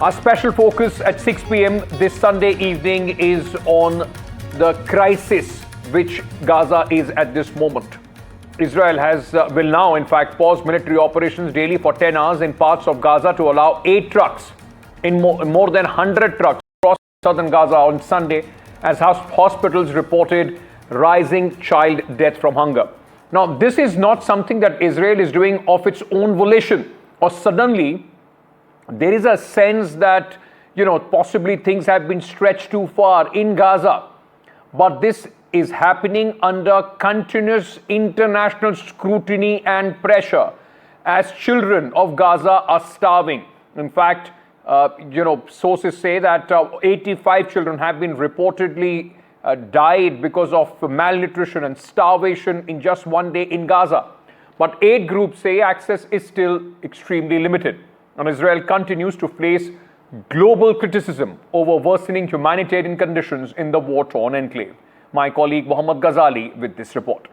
Our special focus at 6 p.m. this Sunday evening is on the crisis which Gaza is at this moment. Israel will now, in fact, pause military operations daily for 10 hours in parts of Gaza to allow 8 trucks in more than 100 trucks across southern Gaza on Sunday, as hospitals reported rising child death from hunger. Now, this is not something that Israel is doing of its own volition, or suddenly there is a sense that, possibly things have been stretched too far in Gaza. But this is happening under continuous international scrutiny and pressure as children of Gaza are starving. In fact, sources say that 85 children have been reportedly died because of malnutrition and starvation in just one day in Gaza. But aid groups say access is still extremely limited. And Israel continues to face global criticism over worsening humanitarian conditions in the war-torn enclave. My colleague Mohammad Ghazali with this report.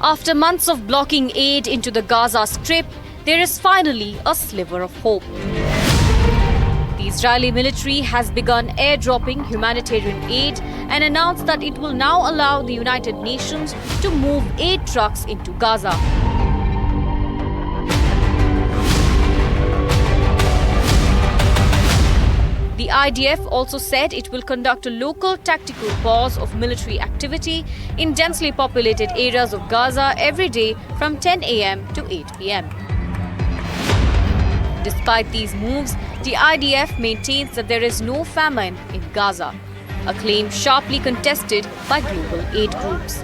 After months of blocking aid into the Gaza Strip, there is finally a sliver of hope. The Israeli military has begun airdropping humanitarian aid and announced that it will now allow the United Nations to move aid trucks into Gaza. The IDF also said it will conduct a local tactical pause of military activity in densely populated areas of Gaza every day from 10 a.m. to 8 p.m. Despite these moves, the IDF maintains that there is no famine in Gaza, a claim sharply contested by global aid groups.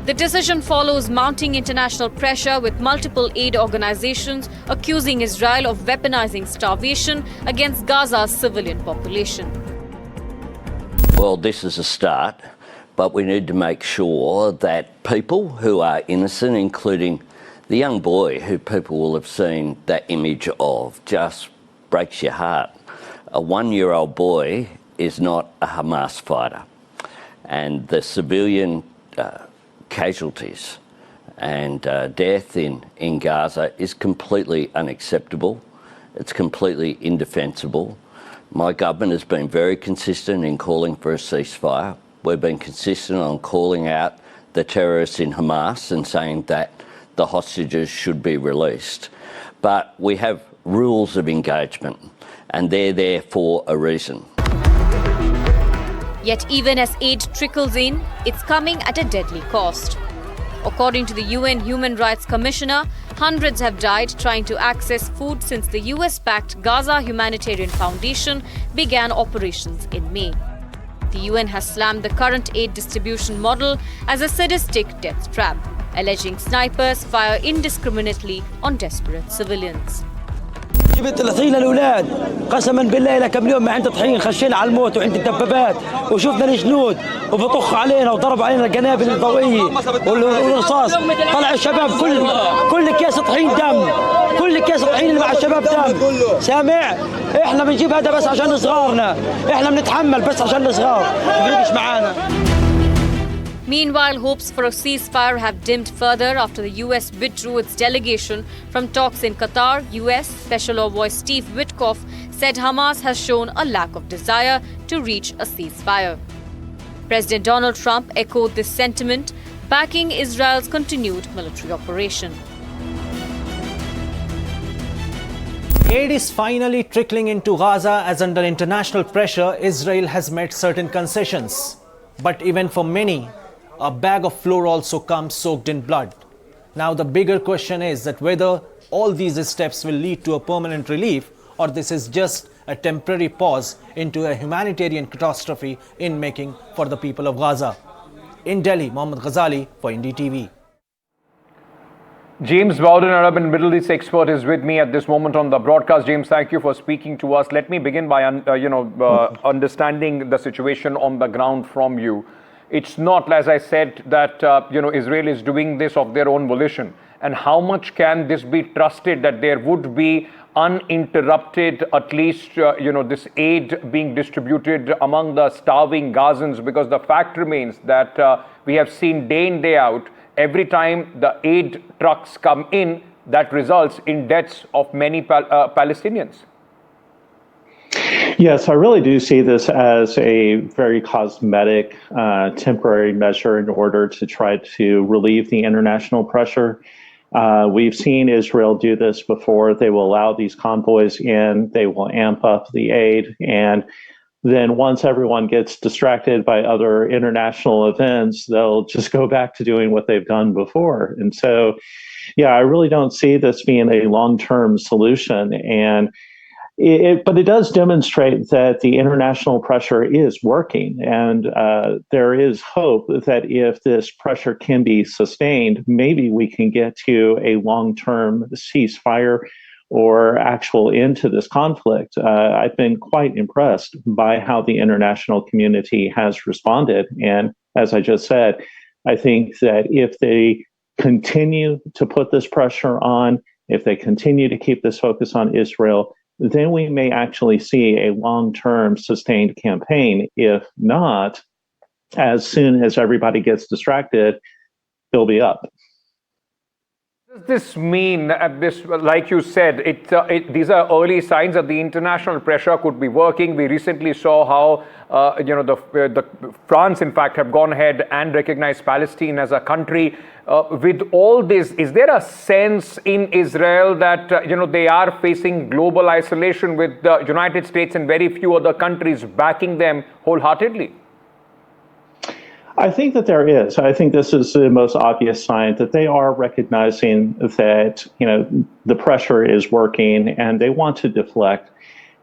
The decision follows mounting international pressure, with multiple aid organizations accusing Israel of weaponizing starvation against Gaza's civilian population. Well, this is a start, but we need to make sure that people who are innocent, including the young boy who people will have seen that image of, just breaks your heart. A 1-year-old boy is not a Hamas fighter, and the civilian casualties and death in Gaza is completely unacceptable. It's completely indefensible. My government has been very consistent in calling for a ceasefire. We've been consistent on calling out the terrorists in Hamas and saying that the hostages should be released. But we have rules of engagement, and they're there for a reason. Yet even as aid trickles in, it's coming at a deadly cost. According to the UN Human Rights Commissioner, hundreds have died trying to access food since the US-backed Gaza Humanitarian Foundation began operations in May. The UN has slammed the current aid distribution model as a sadistic death trap, alleging snipers fire indiscriminately on desperate civilians. جبت الطحين للاولاد قسما بالله لك كم يوم ما عندي طحين خشينا على الموت وعند الدبابات وشفنا الجنود وبطخ علينا وضرب علينا القنابل الضوئيه والرصاص طلع الشباب كل كيس طحين دم كل كيس طحين اللي مع الشباب دم سامع احنا بنجيب هذا بس عشان صغارنا احنا بنتحمل بس عشان الصغار ما بيجيش معانا. Meanwhile, hopes for a ceasefire have dimmed further after the US withdrew its delegation from talks in Qatar. US Special Envoy Steve Witkoff said Hamas has shown a lack of desire to reach a ceasefire. President Donald Trump echoed this sentiment, backing Israel's continued military operation. Aid is finally trickling into Gaza as, under international pressure, Israel has made certain concessions. But even for many, a bag of flour also comes soaked in blood. Now the bigger question is that whether all these steps will lead to a permanent relief, or this is just a temporary pause into a humanitarian catastrophe in making for the people of Gaza. In Delhi, Mohammad Ghazali for NDTV. James Bowden, Arab and Middle East expert, is with me at this moment on the broadcast. James, thank you for speaking to us. Let me begin by understanding the situation on the ground from you. It's not, as I said, that Israel is doing this of their own volition. And how much can this be trusted that there would be uninterrupted, at least, this aid being distributed among the starving Gazans? Because the fact remains that we have seen day in, day out, every time the aid trucks come in, that results in deaths of many Palestinians. Yes, I really do see this as a very cosmetic, temporary measure in order to try to relieve the international pressure. We've seen Israel do this before. They will allow these convoys in, they will amp up the aid, and then once everyone gets distracted by other international events, they'll just go back to doing what they've done before. And so, yeah, I really don't see this being a long-term solution. And but it does demonstrate that the international pressure is working, and there is hope that if this pressure can be sustained, maybe we can get to a long-term ceasefire or actual end to this conflict. I've been quite impressed by how the international community has responded, and as I just said, I think that if they continue to put this pressure on, if they continue to keep this focus on Israel, then we may actually see a long-term sustained campaign. If not, as soon as everybody gets distracted, they'll be up. Does this mean, like you said, these are early signs that the international pressure could be working? We recently saw how, the France, in fact, have gone ahead and recognized Palestine as a country. With all this, is there a sense in Israel that, they are facing global isolation with the United States and very few other countries backing them wholeheartedly? I think that there is. I think this is the most obvious sign that they are recognizing that, the pressure is working and they want to deflect.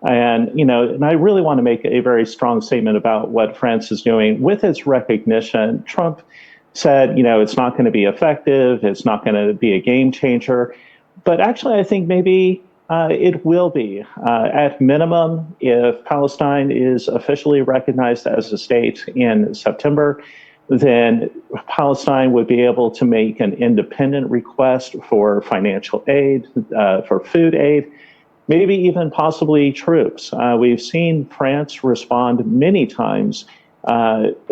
And, and I really want to make a very strong statement about what France is doing. With its recognition, Trump said, it's not going to be effective. It's not going to be a game changer. But actually, I think maybe it will be. At minimum, if Palestine is officially recognized as a state in September, then Palestine would be able to make an independent request for financial aid, for food aid, maybe even possibly troops. We've seen France respond many times,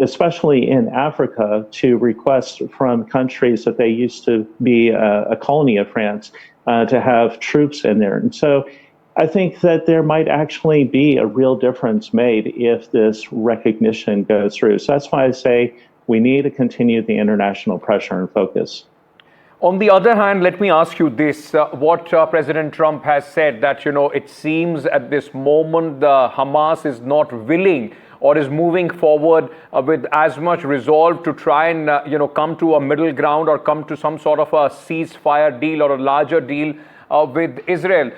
especially in Africa, to requests from countries that they used to be a colony of France to have troops in there. And so I think that there might actually be a real difference made if this recognition goes through. So that's why I say we need to continue the international pressure and focus. On the other hand, let me ask you this. What President Trump has said that, it seems at this moment the Hamas is not willing or is moving forward with as much resolve to try and, come to a middle ground or come to some sort of a ceasefire deal or a larger deal with Israel.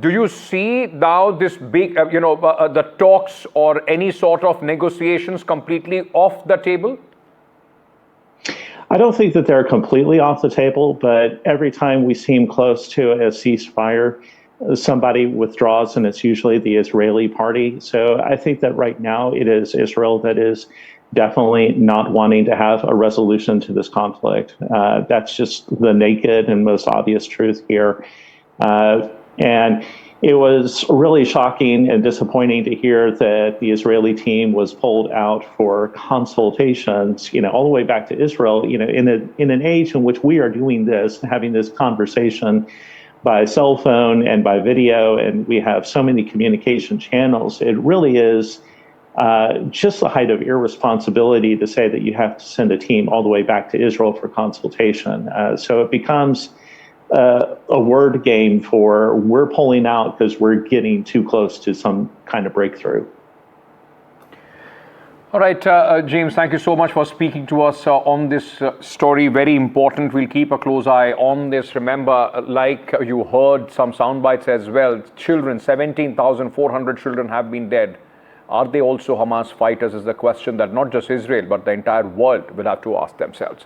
Do you see now this big, the talks or any sort of negotiations completely off the table? I don't think that they're completely off the table, but every time we seem close to a ceasefire, somebody withdraws, and it's usually the Israeli party. So I think that right now it is Israel that is definitely not wanting to have a resolution to this conflict. That's just the naked and most obvious truth here. And it was really shocking and disappointing to hear that the Israeli team was pulled out for consultations, all the way back to Israel, in an age in which we are doing this, having this conversation by cell phone and by video, and we have so many communication channels. It really is just the height of irresponsibility to say that you have to send a team all the way back to Israel for consultation. So it becomes a word game for we're pulling out because we're getting too close to some kind of breakthrough. All right, James, thank you so much for speaking to us on this story. Very important. We'll keep a close eye on this. Remember, like you heard some sound bites as well, children, 17,400 children have been dead. Are they also Hamas fighters is the question that not just Israel, but the entire world will have to ask themselves.